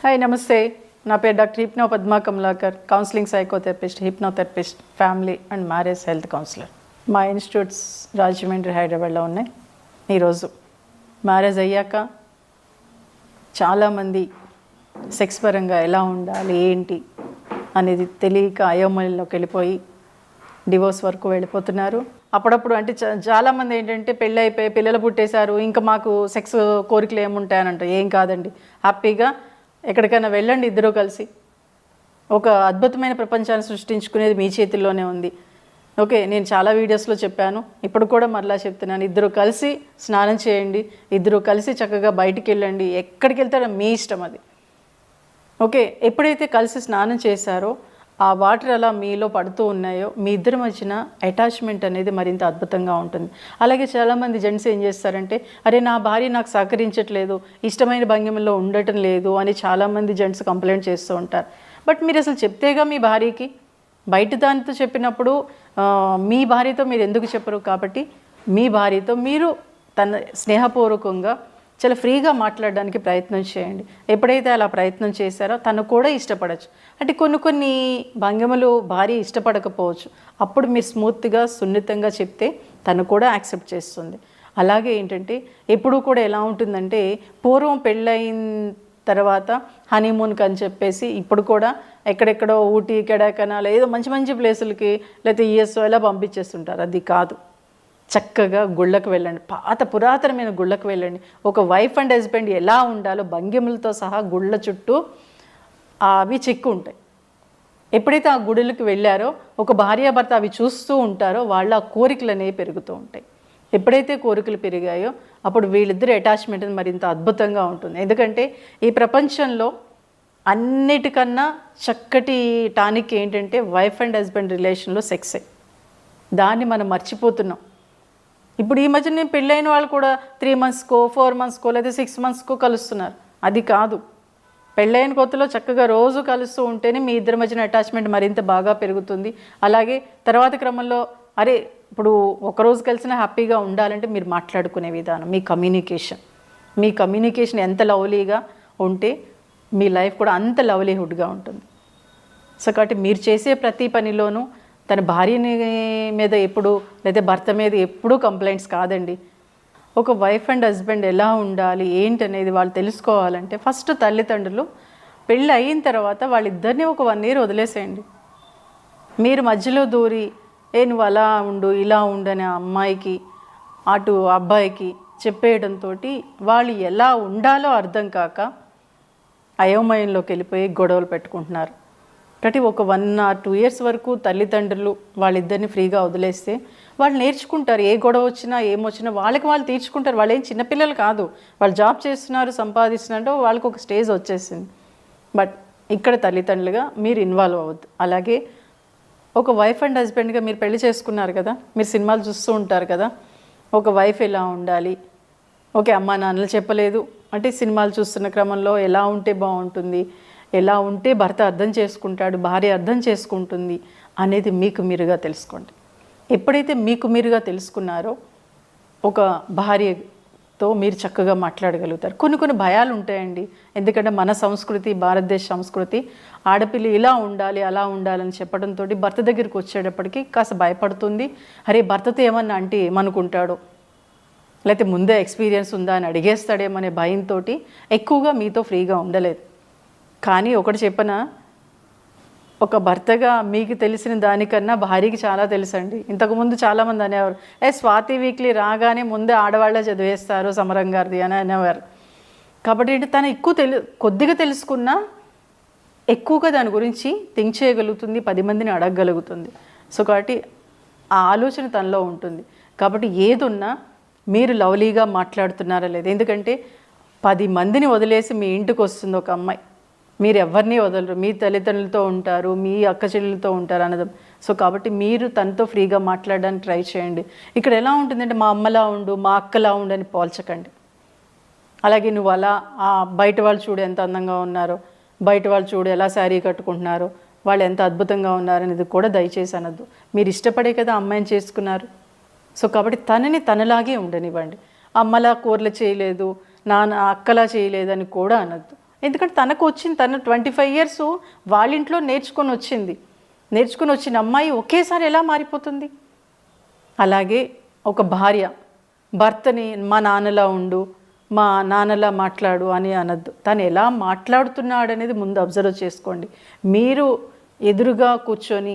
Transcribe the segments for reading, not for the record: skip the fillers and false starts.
Hi నమస్తే. నా పేరు doctor hypno Padma Kamalakar, counselling psychotherapist, hypnotherapist, family and marriage health councillor. మా ఇన్స్టిట్యూట్స్ రాజమండ్రి, హైదరాబాద్లో ఉన్నాయి. ఈరోజు మ్యారేజ్ అయ్యాక చాలామంది సెక్స్ పరంగా ఎలా ఉండాలి ఏంటి అనేది తెలియక అయోమయంలోకి వెళ్ళిపోయి డివోర్స్ వరకు వెళ్ళిపోతున్నారు. అప్పుడప్పుడు అంటే చాలామంది ఏంటంటే పెళ్ళి అయిపోయి పిల్లలు పుట్టేశారు, ఇంకా మాకు సెక్స్ కోరికలు ఏముంటాయని అంటారు. ఏం కాదండి, హ్యాపీగా ఎక్కడికైనా వెళ్ళండి. ఇద్దరూ కలిసి ఒక అద్భుతమైన ప్రపంచాన్ని సృష్టించుకునేది మీ చేతుల్లోనే ఉంది. ఓకే, నేను చాలా వీడియోస్లో చెప్పాను, ఇప్పుడు కూడా మరలా చెప్తున్నాను. ఇద్దరు కలిసి స్నానం చేయండి, ఇద్దరు కలిసి చక్కగా బయటికి వెళ్ళండి, ఎక్కడికి వెళ్తారో మీ ఇష్టం అది. ఓకే, ఎప్పుడైతే కలిసి స్నానం చేశారో ఆ వాటర్ అలా మీలో పడుతూ ఉన్నాయో మీ ఇద్దరి మధ్యన అటాచ్మెంట్ అనేది మరింత అద్భుతంగా ఉంటుంది. అలాగే చాలామంది జెంట్స్ ఏం చేస్తారంటే, అరే నా భార్య నాకు సహకరించట్లేదు, ఇష్టమైన భంగిమలో ఉండటం లేదు అని చాలామంది జెంట్స్ కంప్లైంట్ చేస్తూ ఉంటారు. బట్ మీరు అసలు చెప్తేగా మీ భార్యకి, బయట దానితో చెప్పినప్పుడు మీ భార్యతో మీరు ఎందుకు చెప్పరు? కాబట్టి మీ భార్యతో మీరు తన స్నేహపూర్వకంగా చాలా ఫ్రీగా మాట్లాడడానికి ప్రయత్నం చేయండి. ఎప్పుడైతే అలా ప్రయత్నం చేశారో తను కూడా ఇష్టపడచ్చు. అంటే కొన్ని భంగిమలు భార్య ఇష్టపడకపోవచ్చు, అప్పుడు మీరు స్మూత్గా సున్నితంగా చెప్తే తను కూడా యాక్సెప్ట్ చేస్తుంది. అలాగే ఏంటంటే ఎప్పుడు కూడా ఎలా ఉంటుందంటే, పూర్వం పెళ్ళయిన తర్వాత హనీమూన్కి అని చెప్పేసి ఇప్పుడు కూడా ఎక్కడెక్కడో ఊటీ, కొడైకెనాల్ ఏదో మంచి మంచి ప్లేసులకి లేకపోతే యూఎస్ ఎలా పంపించేస్తుంటారు. అది కాదు. చక్కగా గుళ్ళకు వెళ్ళండి, పురాతనమైన గుళ్ళకు వెళ్ళండి. ఒక వైఫ్ అండ్ హస్బెండ్ ఎలా ఉండాలో భంగిమలతో సహా గుళ్ళ చుట్టూ అవి చెక్కు ఉంటాయి. ఎప్పుడైతే ఆ గుడులకు వెళ్ళారో ఒక భార్యాభర్త అవి చూస్తూ ఉంటారో వాళ్ళ ఆ కోరికలు అనేవి పెరుగుతూ ఉంటాయి. ఎప్పుడైతే కోరికలు పెరిగాయో అప్పుడు వీళ్ళిద్దరి అటాచ్మెంట్ మరింత అద్భుతంగా ఉంటుంది. ఎందుకంటే ఈ ప్రపంచంలో అన్నిటికన్నా చక్కటి టానిక్ ఏంటంటే వైఫ్ అండ్ హస్బెండ్ రిలేషన్లో సెక్సే. దాన్ని మనం మర్చిపోతున్నాం. ఇప్పుడు ఈ మధ్య నేను పెళ్ళైన వాళ్ళు కూడా 3 monthsకో 4 monthsకో లేదా 6 monthsకో కలుస్తున్నారు. అది కాదు. పెళ్ళైన కొత్తలో చక్కగా రోజు కలుస్తూ ఉంటేనే మీ ఇద్దరి మధ్యన అటాచ్మెంట్ మరింత బాగా పెరుగుతుంది. అలాగే తర్వాత క్రమంలో అరే ఇప్పుడు ఒకరోజు కలిసినా హ్యాపీగా ఉండాలంటే మీరు మాట్లాడుకునే విధానం, మీ కమ్యూనికేషన్ ఎంత లవ్లీగా ఉంటే మీ లైఫ్ కూడా అంత లవ్లీహుడ్గా ఉంటుంది. సో కాబట్టి మీరు చేసే ప్రతి పనిలోనూ తన భార్యని మీద ఎప్పుడు లేదా భర్త మీద ఎప్పుడూ కంప్లైంట్స్ కాదండి. ఒక వైఫ్ అండ్ హస్బెండ్ ఎలా ఉండాలి ఏంటనేది వాళ్ళు తెలుసుకోవాలంటే ఫస్ట్ తల్లిదండ్రులు పెళ్ళి అయిన తర్వాత వాళ్ళిద్దరినీ ఒక 1 year వదిలేసేయండి. మీరు మధ్యలో దూరి నువ్వు అలా ఉండు ఇలా ఉండు అనే అమ్మాయికి అటు అబ్బాయికి చెప్పేయడంతో వాళ్ళు ఎలా ఉండాలో అర్థం కాక అయోమయంలోకి వెళ్ళిపోయి గొడవలు పెట్టుకుంటున్నారు. కాబట్టి ఒక 1 or 2 years వరకు తల్లిదండ్రులు వాళ్ళిద్దరిని ఫ్రీగా వదిలేస్తే వాళ్ళు నేర్చుకుంటారు. ఏ గొడవ వచ్చినా ఏమొచ్చినా వాళ్ళకి వాళ్ళు తీర్చుకుంటారు. వాళ్ళు ఏం చిన్నపిల్లలు కాదు, వాళ్ళు జాబ్ చేస్తున్నారు, సంపాదిస్తున్నారు, వాళ్ళకి ఒక స్టేజ్ వచ్చేసింది. బట్ ఇక్కడ తల్లిదండ్రులుగా మీరు ఇన్వాల్వ్ అవ్వద్దు. అలాగే ఒక వైఫ్ అండ్ హస్బెండ్గా మీరు పెళ్లి చేసుకున్నారు కదా, మీరు సినిమాలు చూస్తూ ఉంటారు కదా, ఒక వైఫ్ ఎలా ఉండాలి, ఓకే అమ్మా నాన్నలు చెప్పలేదు అంటే సినిమాలు చూస్తున్న క్రమంలో ఎలా ఉంటే బాగుంటుంది, ఎలా ఉంటే భర్త అర్థం చేసుకుంటాడు, భార్య అర్థం చేసుకుంటుంది అనేది మీకు మీరుగా తెలుసుకోండి. ఎప్పుడైతే మీకు మీరుగా తెలుసుకున్నారో ఒక భార్యతో మీరు చక్కగా మాట్లాడగలుగుతారు. కొన్ని భయాలు ఉంటాయండి. ఎందుకంటే మన సంస్కృతి, భారతదేశ సంస్కృతి ఆడపిల్ల ఇలా ఉండాలి అలా ఉండాలని చెప్పడంతో భర్త దగ్గరికి వచ్చేటప్పటికి కాస్త భయపడుతుంది. అరే భర్తతో ఏమన్నా అంటే ఏమనుకుంటాడో, లేకపోతే ముందే ఎక్స్పీరియన్స్ ఉందా అని అడిగేస్తాడేమనే భయంతో ఎక్కువగా మీతో ఫ్రీగా ఉండలేదు. కానీ ఒకటి చెప్పనా, ఒక భర్తగా మీకు తెలిసిన దానికన్నా భార్యకి చాలా తెలుసండి. ఇంతకుముందు చాలామంది అనేవారు, స్వాతి వీక్లీ రాగానే ముందే ఆడవాళ్ళే చదివేస్తారు సమరం గారిది అని అనేవారు. కాబట్టి తను కొద్దిగా తెలుసుకున్నా ఎక్కువగా దాని గురించి థింక్ చేయగలుగుతుంది, 10 మందిని అడగగలుగుతుంది. సో కాబట్టి ఆ ఆలోచన తనలో ఉంటుంది. కాబట్టి ఏదున్నా మీరు లవ్లీగా మాట్లాడుతున్నారా లేదు. ఎందుకంటే 10 మందిని వదిలేసి మీ ఇంటికి వస్తుంది ఒక అమ్మాయి, మీరు ఎవరిని వదలరు, మీ తల్లిదండ్రులతో ఉంటారు, మీ అక్క చెల్లెలతో ఉంటారు అన్నది. సో కాబట్టి మీరు తనతో ఫ్రీగా మాట్లాడడానికి ట్రై చేయండి. ఇక్కడ ఎలా ఉంటుందంటే మా అమ్మలా ఉండు, మా అక్కలా ఉండు అని పోల్చకండి. అలాగే నువ్వు అలా బయట వాళ్ళు చూడు ఎంత అందంగా ఉన్నారో, బయట వాళ్ళు చూడు ఎలా శారీ కట్టుకుంటున్నారో, వాళ్ళు ఎంత అద్భుతంగా ఉన్నారనేది కూడా దయచేసి అనద్దు. మీరు ఇష్టపడే కదా అమ్మాయిని చేసుకున్నారు. సో కాబట్టి తనని తనలాగే ఉండనివ్వండి. అమ్మలా కూరలు చేయలేదు, నాన్న అక్కలా చేయలేదని కూడా అనద్దు. ఎందుకంటే తనకు వచ్చింది, తను 25 years వాళ్ళ ఇంట్లో నేర్చుకొని వచ్చిన అమ్మాయి ఒకేసారి ఎలా మారిపోతుంది? అలాగే ఒక భార్య భర్తని మా నాన్నలా ఉండు, మా నాన్నలా మాట్లాడు అని అనద్దు. తను ఎలా మాట్లాడుతున్నాడు అనేది ముందు అబ్జర్వ్ చేసుకోండి. మీరు ఎదురుగా కూర్చొని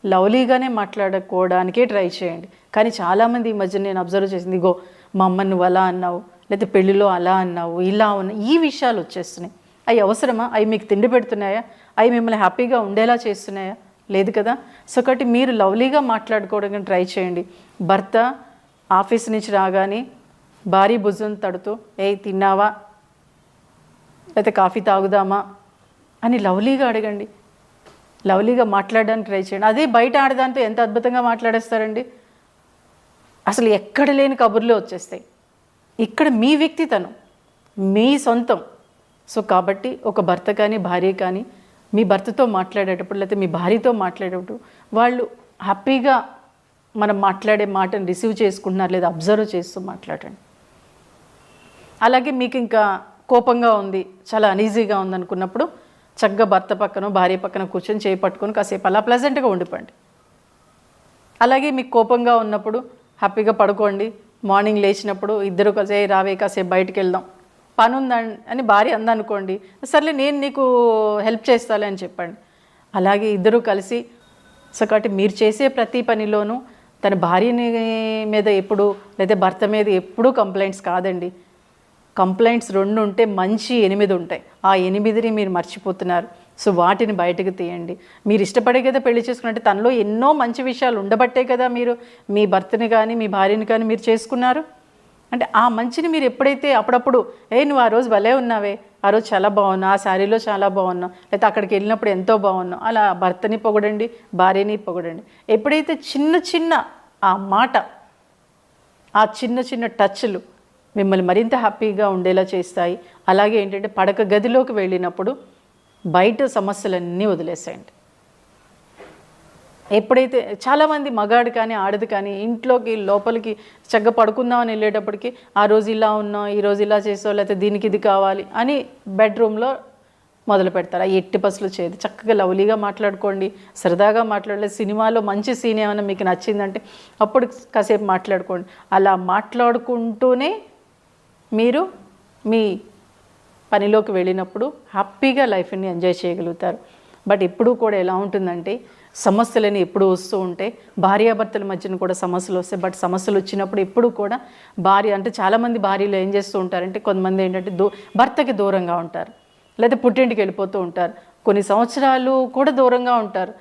లవ్లీగానే మాట్లాడుకోవడానికే ట్రై చేయండి. కానీ చాలామంది ఈ మధ్య నేను అబ్జర్వ్ చేసింది, ఇగో మా అమ్మని నువ్వు అలా అన్నావు, లేకపోతే పెళ్ళిలో అలా అన్నావు, ఇలా ఉన్నావు, ఈ విషయాలు వచ్చేస్తున్నాయి. అవి అవసరమా? అవి మీకు తిండి పెడుతున్నాయా? అవి మిమ్మల్ని హ్యాపీగా ఉండేలా చేస్తున్నాయా? లేదు కదా. సో కాబట్టి మీరు లవ్లీగా మాట్లాడుకోవడానికి ట్రై చేయండి. భర్త ఆఫీస్ నుంచి రాగానే భారీ భుజం తడుతూ, తిన్నావా, లేకపోతే కాఫీ తాగుదామా అని లవ్లీగా అడగండి. లవ్లీగా మాట్లాడడానికి ట్రై చేయండి. అదే బయట ఆడదాంతో ఎంత అద్భుతంగా మాట్లాడేస్తారండి. అసలు ఎక్కడ లేని కబుర్లు వచ్చేస్తాయి. ఇక్కడ మీ వ్యక్తితనం, మీ సొంతం. సో కాబట్టి ఒక భర్త కానీ భార్య కానీ మీ భర్తతో మాట్లాడేటప్పుడు లేకపోతే మీ భార్యతో మాట్లాడేటప్పుడు వాళ్ళు హ్యాపీగా మనం మాట్లాడే మాటను రిసీవ్ చేసుకుంటున్నారు లేదా అబ్జర్వ్ చేస్తూ మాట్లాడండి. అలాగే మీకు ఇంకా కోపంగా ఉంది, చాలా అనీజీగా ఉందనుకున్నప్పుడు చక్కగా భర్త పక్కన భార్య పక్కన కూర్చొని చేయి పట్టుకొని కాసేపు అలా ప్లెజెంట్గా ఉండిపోండి. అలాగే మీకు కోపంగా ఉన్నప్పుడు హ్యాపీగా పడుకోండి. మార్నింగ్ లేచినప్పుడు ఇద్దరు కలిసి రావే కాసేపు బయటికి వెళ్దాం, పని ఉందని అని భార్య అందనుకోండి, సర్లే నేను నీకు హెల్ప్ చేస్తాలే అని చెప్పండి. అలాగే ఇద్దరు కలిసి సో కాబట్టి మీరు చేసే ప్రతి పనిలోనూ తన భార్యని మీద ఎప్పుడు లేదా భర్త మీద ఎప్పుడూ కంప్లైంట్స్ కాదండి. కంప్లైంట్స్ 2 ఉంటే మంచి 8 ఉంటాయి. ఆ 8ని మీరు మర్చిపోతున్నారు. సో వాటిని బయటకు తీయండి. మీరు ఇష్టపడే కదా పెళ్లి చేసుకున్నట్టే తనలో ఎన్నో మంచి విషయాలు ఉండబట్టే కదా మీరు మీ భర్తని కానీ మీ భార్యని కానీ మీరు చేసుకున్నారు. అంటే ఆ మంచిని మీరు ఎప్పుడైతే అప్పుడప్పుడు నువ్వు ఆ రోజు భలే ఉన్నావే, ఆ రోజు చాలా బాగున్నావు, ఆ శారీలో చాలా బాగున్నావు, లేకపోతే అక్కడికి వెళ్ళినప్పుడు ఎంతో బాగున్నావు, అలా భర్తని పొగడండి, భార్యని పొగడండి. ఎప్పుడైతే చిన్న చిన్న ఆ మాట, ఆ చిన్న చిన్న టచ్లు మిమ్మల్ని మరింత హ్యాపీగా ఉండేలా చేస్తాయి. అలాగే ఏంటంటే పడక గదిలోకి వెళ్ళినప్పుడు బయట సమస్యలన్నీ వదిలేసేయండి. ఎప్పుడైతే చాలామంది మగాడు కానీ ఆడది కానీ ఇంట్లోకి లోపలికి చక్కగా పడుకుందామని వెళ్ళేటప్పటికి ఆ రోజు ఇలా ఉన్నావు, ఈరోజు ఇలా చేసావు, లేకపోతే దీనికి ఇది కావాలి అని బెడ్రూమ్లో మొదలు పెడతారు. ఆ ఎట్టి పసులు చేయదు. చక్కగా లవ్లీగా మాట్లాడుకోండి, సరదాగా మాట్లాడలేదు. సినిమాలో మంచి సీన్ ఏమైనా మీకు నచ్చిందంటే అప్పుడు కాసేపు మాట్లాడుకోండి. అలా మాట్లాడుకుంటూనే మీరు మీ పనిలోకి వెళ్ళినప్పుడు హ్యాపీగా లైఫ్ని ఎంజాయ్ చేయగలుగుతారు. బట్ ఎప్పుడూ కూడా ఎలా ఉంటుందంటే సమస్యలని ఎప్పుడు వస్తూ ఉంటే భార్యాభర్తల మధ్యన కూడా సమస్యలు వస్తాయి. బట్ సమస్యలు వచ్చినప్పుడు ఎప్పుడు కూడా భార్య అంటే చాలామంది భార్యలు ఏం చేస్తూ ఉంటారంటే కొంతమంది ఏంటంటే భర్తకి దూరంగా ఉంటారు, లేదా పుట్టింటికి వెళ్ళిపోతూ ఉంటారు. కొన్ని సంవత్సరాలు కూడా దూరంగా ఉంటారు,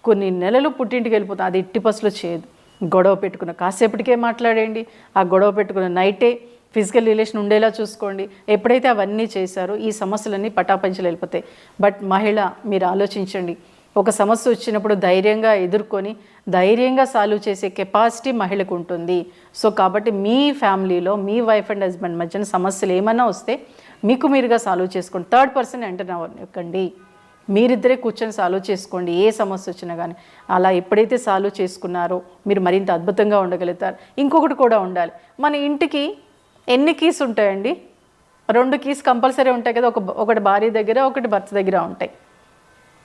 కొన్ని నెలలు పుట్టింటికి వెళ్ళిపోతారు. అది ఎట్టి పసులు చేయదు. గొడవ పెట్టుకున్న కాసేపటికే మాట్లాడేయండి. ఆ గొడవ పెట్టుకున్న నైటే ఫిజికల్ రిలేషన్ ఉండేలా చూసుకోండి. ఎప్పుడైతే అవన్నీ చేశారో ఈ సమస్యలన్నీ పటాపంచలు వెళ్ళిపోతాయి. బట్ మహిళ మీరు ఆలోచించండి, ఒక సమస్య వచ్చినప్పుడు ధైర్యంగా ఎదుర్కొని ధైర్యంగా సాల్వ్ చేసే కెపాసిటీ మహిళకు ఉంటుంది. సో కాబట్టి మీ ఫ్యామిలీలో మీ వైఫ్ అండ్ హస్బెండ్ మధ్యన సమస్యలు ఏమైనా వస్తే మీకు మీరుగా సాల్వ్ చేసుకోండి. థర్డ్ పర్సన్ ఎంటర్ అవ్వకండి. మీరిద్దరే కూర్చొని సాల్వ్ చేసుకోండి ఏ సమస్య వచ్చినా కానీ. అలా ఎప్పుడైతే సాల్వ్ చేసుకున్నారో మీరు మరింత అద్భుతంగా ఉండగలుగుతారు. ఇంకొకటి కూడా ఉండాలి, మన ఇంటికి ఎన్ని కీస్ ఉంటాయండి? 2 కీస్ కంపల్సరీ ఉంటాయి కదా. ఒకటి భార్య దగ్గర, ఒకటి భర్త దగ్గర ఉంటాయి.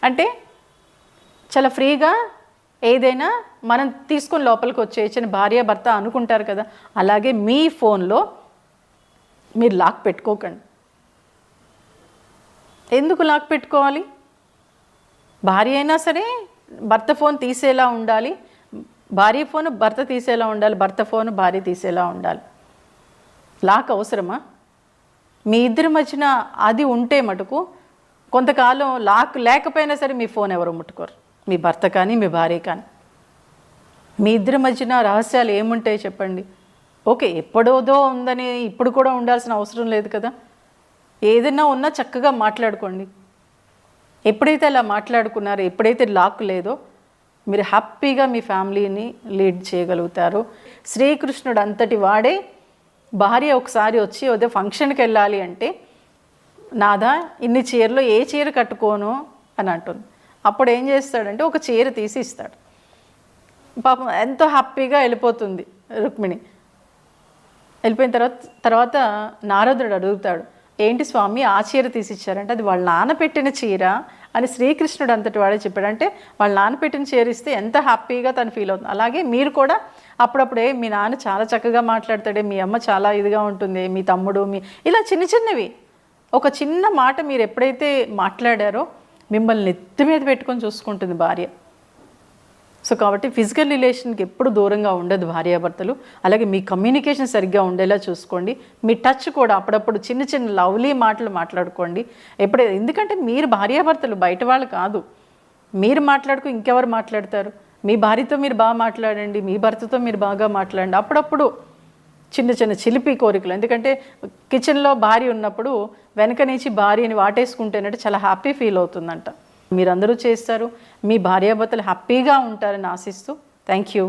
అంటే చాలా ఫ్రీగా ఏదైనా మనం తీసుకొని లోపలికి వచ్చేయచ్చని భార్య భర్త అనుకుంటారు కదా. అలాగే మీ ఫోన్లో మీరు లాక్ పెట్టుకోకండి. ఎందుకు లాక్ పెట్టుకోవాలి? భార్య అయినా సరే భర్త ఫోన్ తీసేలా ఉండాలి, భార్య ఫోన్ భర్త తీసేలా ఉండాలి, భర్త ఫోన్ భార్య తీసేలా ఉండాలి. లాక్ అవసరమా? మీ ఇద్దరి మధ్యన అది ఉంటే మటుకు కొంతకాలం లాక్ లేకపోయినా సరే మీ ఫోన్ ఎవరు ముట్టుకోరు, మీ భర్త కానీ మీ భార్య కానీ. మీ ఇద్దరి మధ్యన రహస్యాలు ఏముంటాయి చెప్పండి? ఓకే, ఎప్పుడోదో ఉందని ఇప్పుడు కూడా ఉండాల్సిన అవసరం లేదు కదా. ఏదైనా ఉన్నా చక్కగా మాట్లాడుకోండి. ఎప్పుడైతే అలా మాట్లాడుకున్నారో, ఎప్పుడైతే లాక్ లేదో మీరు హ్యాపీగా మీ ఫ్యామిలీని లీడ్ చేయగలుగుతారు. శ్రీకృష్ణుడు అంతటి వాడే భార్య ఒకసారి వచ్చి అదే ఫంక్షన్కి వెళ్ళాలి అంటే, నాదా ఇన్ని చీరలో ఏ చీర కట్టుకోను అని అంటుంది. అప్పుడు ఏం చేస్తాడంటే ఒక చీర తీసి ఇస్తాడు. పాపం ఎంతో హ్యాపీగా వెళ్ళిపోతుంది రుక్మిణి. వెళ్ళిపోయిన తర్వాత నారదుడు అడుగుతాడు, ఏంటి స్వామి ఆ చీర తీసిచ్చారంటే అది వాళ్ళ నాన్న పెట్టిన చీర అని శ్రీకృష్ణుడు అంతటి వాడే చెప్పాడు. అంటే వాళ్ళ నాన్న పెట్టిన చీర ఇస్తే ఎంత హ్యాపీగా తను ఫీల్ అవుతుంది. అలాగే మీరు కూడా అప్పుడప్పుడే మీ నాన్న చాలా చక్కగా మాట్లాడతాడే, మీ అమ్మ చాలా ఇదిగా ఉంటుంది, మీ తమ్ముడు ఇలా చిన్న చిన్నవి ఒక చిన్న మాట మీరు ఎప్పుడైతే మాట్లాడారో మిమ్మల్ని నెత్తి మీద పెట్టుకొని చూసుకుంటుంది భార్య. సో కాబట్టి ఫిజికల్ రిలేషన్కి ఎప్పుడు దూరంగా ఉండదు భార్యాభర్తలు. అలాగే మీ కమ్యూనికేషన్ సరిగ్గా ఉండేలా చూసుకోండి. మీ టచ్ కూడా అప్పుడప్పుడు చిన్న చిన్న లవ్లీ మాటలు మాట్లాడుకోండి ఎందుకంటే మీరు భార్యాభర్తలు, బయట వాళ్ళు కాదు. మీరు మాట్లాడుకు ఇంకెవరు మాట్లాడతారు? మీ భార్యతో మీరు బాగా మాట్లాడండి, మీ భర్తతో మీరు బాగా మాట్లాడండి. అప్పుడప్పుడు చిన్న చిన్న చిలిపి కోరికలు, ఎందుకంటే కిచెన్లో భార్య ఉన్నప్పుడు వెనక నుంచి భార్యని వాటేసుకుంటేనంటే చాలా హ్యాపీ ఫీల్ అవుతుందంట. మీరందరూ చేస్తారు, మీ భార్యాభర్తలు హ్యాపీగా ఉంటారని ఆశిస్తూ థ్యాంక్ యూ.